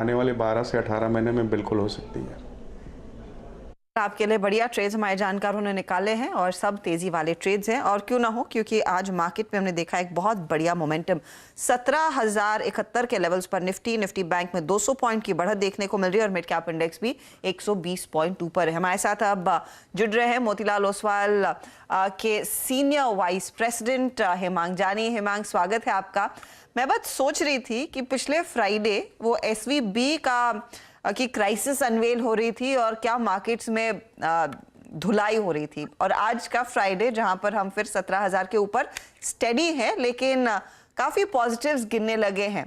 आने वाले 12 से 18 महीने में बिल्कुल हो सकती है। आपके लिए बढ़िया ट्रेड्स हमारे जानकारों ने निकाले हैं और सब तेजी वाले ट्रेड्स हैं, और क्यों ना हो, क्योंकि आज मार्केट में हमने देखा एक बहुत बढ़िया मोमेंटम 17,071 के लेवल्स पर निफ्टी बैंक में 200 पॉइंट की बढ़त देखने को मिल रही है और मिड कैप इंडेक्स भी 120 पॉइंट ऊपर है। हमारे साथ अब जुड़ रहे हैं मोतीलाल ओसवाल के सीनियर वाइस प्रेसिडेंट हेमांग जानी। हेमांग, स्वागत है आपका। मैं बात सोच रही थी कि पिछले फ्राइडे वो एसवीबी की क्राइसिस अनवेल हो रही थी और क्या मार्केट्स में धुलाई हो रही थी, और आज का फ्राइडे जहां पर हम फिर 17,000 के ऊपर स्टेडी है, लेकिन काफी पॉजिटिव्स गिनने लगे हैं।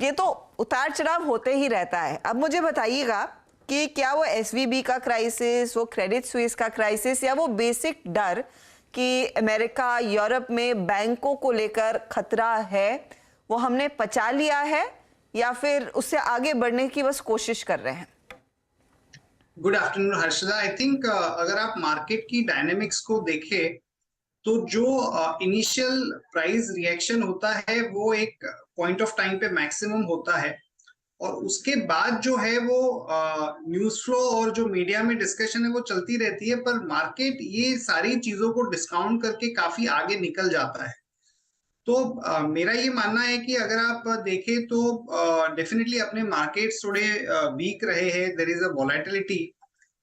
ये तो उतार चढ़ाव होते ही रहता है। अब मुझे बताइएगा कि क्या वो एसवीबी का क्राइसिस, वो क्रेडिट स्विस का क्राइसिस, या वो बेसिक डर कि अमेरिका यूरोप में बैंकों को लेकर खतरा है, वो हमने पचा लिया है, या फिर उससे आगे बढ़ने की बस कोशिश कर रहे हैं? Good afternoon Harshada. I think अगर आप मार्केट की डायनेमिक्स को देखें तो जो इनिशियल प्राइस रिएक्शन होता है वो एक पॉइंट ऑफ टाइम पे मैक्सिमम होता है, और उसके बाद जो है वो न्यूज फ्लो और जो मीडिया में डिस्कशन है वो चलती रहती है, पर मार्केट ये सारी चीजों को डिस्काउंट करके काफी आगे निकल जाता है। तो मेरा ये मानना है कि अगर आप देखें तो डेफिनेटली अपने मार्केट्स थोड़े वीक रहे हैं, देयर इज अ वोलेटिलिटी,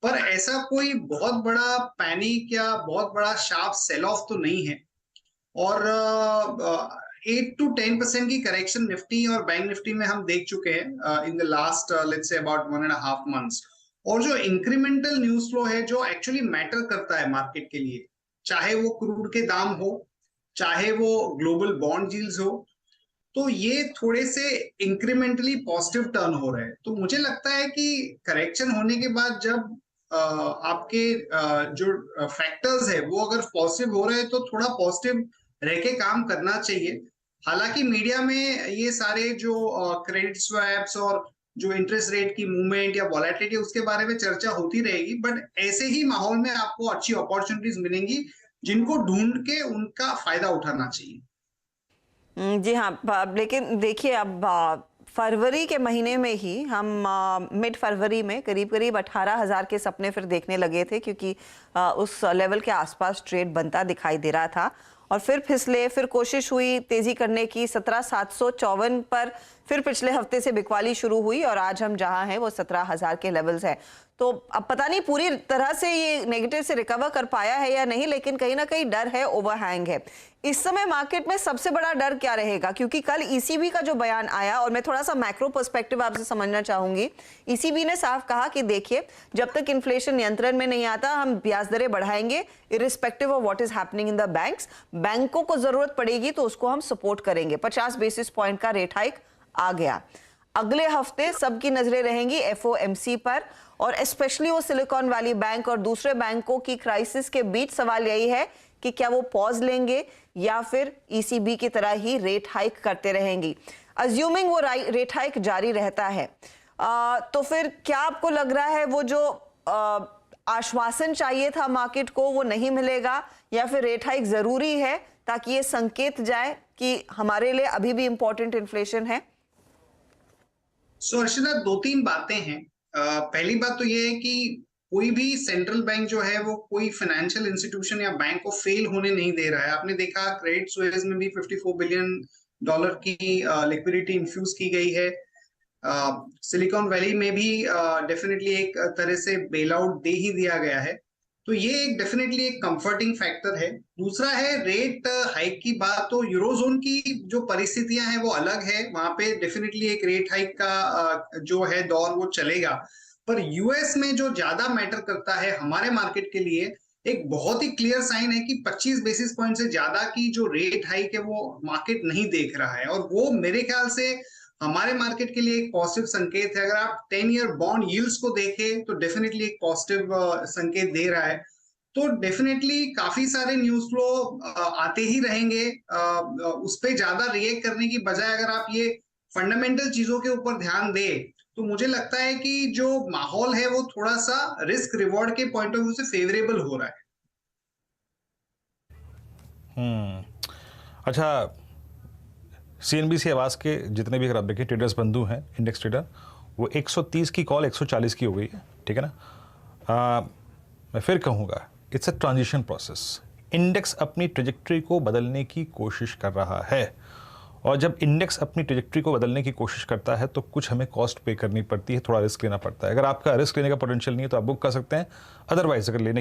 पर ऐसा कोई बहुत बड़ा पैनिक या बहुत बड़ा शार्प सेल ऑफ तो नहीं है। और 8 to 10% की करेक्शन निफ्टी और बैंक निफ्टी में हम देख चुके हैं in the last let's say about 1.5 months। और जो इंक्रीमेंटल न्यूज फ्लो है जो एक्चुअली मैटर करता है मार्केट के लिए, चाहे वो क्रूड के दाम हो, चाहे वो ग्लोबल बॉन्ड यील्ड्स हो, तो ये थोड़े से इंक्रीमेंटली पॉजिटिव टर्न हो रहे हैं। तो मुझे लगता है कि करेक्शन होने के बाद जब आपके जो फैक्टर्स है वो अगर पॉजिटिव हो रहे हैं तो थोड़ा पॉजिटिव रह के काम करना चाहिए। हालांकि मीडिया में ये सारे जो क्रेडिट स्वैप्स और जो इंटरेस्ट रेट की मूवमेंट या वॉलेटिलिटी उसके बारे में चर्चा होती रहेगी, बट ऐसे ही माहौल में आपको अच्छी अपॉर्चुनिटीज मिलेंगी जिनको ढूंढ के उनका फायदा उठाना चाहिए। जी हाँ, लेकिन देखिए अब फरवरी के महीने में ही हम मिड फरवरी में करीब करीब 18,000 के सपने फिर देखने लगे थे, क्योंकि उस लेवल के आसपास ट्रेड बनता दिखाई दे रहा था, और फिर फिसले, फिर कोशिश हुई तेजी करने की 17,754 पर, फिर पिछले हफ्ते से बिकवाली शुरू हुई और आज हम जहां हैं वो 17,000 के लेवल्स है। तो अब पता नहीं पूरी तरह से ये नेगेटिव से रिकवर कर पाया है या नहीं, लेकिन कहीं ना कहीं डर है, ओवरहैंग है। इस समय मार्केट में सबसे बड़ा डर क्या रहेगा? क्योंकि कल ईसीबी का जो बयान आया, और मैं थोड़ा सा मैक्रो पर्सपेक्टिव आपसे समझना चाहूंगी। ईसीबी ने साफ कहा कि देखिए, जब तक इन्फ्लेशन नियंत्रण में नहीं आता हम ब्याज दरें बढ़ाएंगे irrespective of what is happening in the banks. बैंकों को जरूरत पड़ेगी तो उसको हम सपोर्ट करेंगे। 50 बेसिस पॉइंट का रेट हाइक आ गया। अगले हफ्ते सबकी नजरें रहेंगी एफओएमसी पर, और स्पेशली वो सिलिकॉन वैली बैंक और दूसरे बैंकों की क्राइसिस के बीच सवाल यही है कि क्या वो पॉज लेंगे या फिर ईसीबी की तरह ही रेट हाइक करते रहेंगी। अज्यूमिंग वो रेट हाइक जारी रहता है, तो फिर क्या आपको लग रहा है वो जो आश्वासन चाहिए था मार्केट को वो नहीं मिलेगा, या फिर रेट हाइक जरूरी है ताकि ये संकेत जाए कि हमारे लिए अभी भी इंपॉर्टेंट इन्फ्लेशन है? हर्षिता, दो तीन बातें हैं। पहली बात तो ये है कि कोई भी सेंट्रल बैंक जो है वो कोई फाइनेंशियल इंस्टीट्यूशन या बैंक को फेल होने नहीं दे रहा है। आपने देखा क्रेडिट स्विस में भी $54 बिलियन की लिक्विडिटी इन्फ्यूज की गई है। सिलिकॉन वैली में भी डेफिनेटली एक तरह से बेल आउट दे ही दिया गया है। तो ये एक डेफिनेटली एक कंफर्टिंग फैक्टर है। दूसरा है रेट हाइक की बात, तो यूरोजोन की जो परिस्थितियां हैं वो अलग है, वहां पे डेफिनेटली एक रेट हाइक का जो है दौर वो चलेगा। पर यूएस में जो ज्यादा मैटर करता है हमारे मार्केट के लिए, एक बहुत ही क्लियर साइन है कि 25 बेसिस पॉइंट से ज्यादा की जो रेट हाइक है वो मार्केट नहीं देख रहा है, और वो मेरे ख्याल से हमारे मार्केट के लिए एक पॉजिटिव संकेत है। अगर आप 10 ईयर बॉन्ड यील्ड्स को देखें तो डेफिनेटली एक पॉजिटिव संकेत दे रहा है। तो डेफिनेटली काफी सारे न्यूज फ्लो आते ही रहेंगे। उस पर ज्यादा रिएक्ट करने की बजाय अगर आप ये फंडामेंटल चीजों के ऊपर ध्यान दें तो मुझे लगता है कि जो माहौल है वो थोड़ा सा रिस्क रिवॉर्ड के पॉइंट ऑफ व्यू से फेवरेबल हो रहा है। अच्छा, CNBC आवास के जितने भी अगर आप देखिए ट्रेडर्स बंधु हैं, इंडेक्स ट्रेडर, वो 130 की कॉल 140 की हो गई है, ठीक है ना। मैं फिर कहूँगा, it's a transition process. Index अपनी ट्रेजेक्ट्री को बदलने की कोशिश कर रहा है, और जब इंडेक्स अपनी ट्रेजेक्ट्री को बदलने की कोशिश करता है तो कुछ हमें कॉस्ट पे करनी पड़ती है, थोड़ा रिस्क लेना पड़ता है। अगर आपका रिस्क लेने का पोटेंशियल नहीं है तो आप बुक कर सकते हैं, अदरवाइज अगर लेने